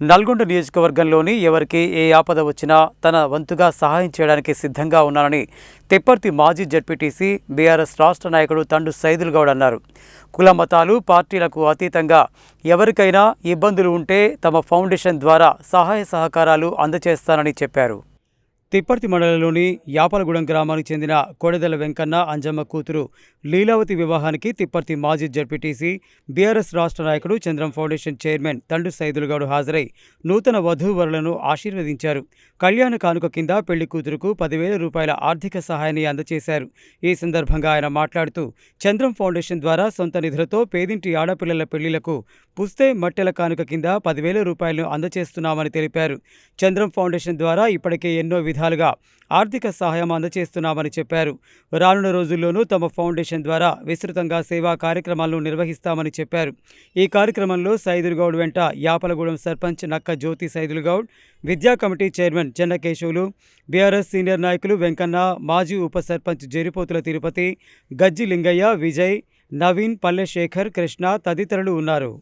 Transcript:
నల్గొండ నియోజకవర్గంలోని ఎవరికి ఏ ఆపద వచ్చినా తన వంతుగా సహాయం చేయడానికి సిద్ధంగా ఉన్నానని తిప్పర్తి మాజీ జడ్పీటీసీ బీఆర్ఎస్ రాష్ట్ర నాయకుడు తండు సైదుల్ గౌడ్ అన్నారు. కుల మతాలు పార్టీలకు అతీతంగా ఎవరికైనా ఇబ్బందులు ఉంటే తమ ఫౌండేషన్ ద్వారా సహాయ సహకారాలు అందజేస్తానని చెప్పారు. తిప్పర్తి మండలంలోని యాపలగూడెం గ్రామానికి చెందిన కోడెదల వెంకన్న అంజమ్మ కూతురు లీలావతి వివాహానికి తిప్పర్తి మాజీ జడ్పీటీసీ బీఆర్ఎస్ రాష్ట్ర నాయకుడు చంద్రం ఫౌండేషన్ చైర్మన్ తండు సైదుల్ గౌడ్ హాజరై నూతన వధూవరులను ఆశీర్వదించారు. కళ్యాణ కానుక కింద పెళ్లి కూతురుకు 10,000 రూపాయల ఆర్థిక సహాయాన్ని అందజేశారు. ఈ సందర్భంగా ఆయన మాట్లాడుతూ చంద్రం ఫౌండేషన్ ద్వారా సొంత నిధులతో పేదింటి ఆడపిల్లల పెళ్లిలకు పుస్తే మట్టెల కానుక కింద 10,000 రూపాయలను అందజేస్తున్నామని తెలిపారు. చంద్రం ఫౌండేషన్ ద్వారా ఇప్పటికే ఎన్నో విధాలుగా ఆర్థిక సహాయం అందజేస్తున్నామని చెప్పారు. రానున్న రోజుల్లోనూ తమ ఫౌండేషన్ ద్వారా విస్తృతంగా సేవా కార్యక్రమాలను నిర్వహిస్తామని చెప్పారు. ఈ కార్యక్రమంలో సైదుల్ గౌడ్ వెంట యాపలగూడెం సర్పంచ్ నక్క జ్యోతి సైదుల్ గౌడ్, విద్యా committee chairman Chennakesavulu, BRS senior నాయకులు వెంకన్న, మాజీ ఉప సర్పంచ్ జరిపోతుల తిరుపతి, గజ్జి లింగయ్య, విజయ్, నవీన్, పల్లె శేఖర్, కృష్ణ తదితరులు ఉన్నారు.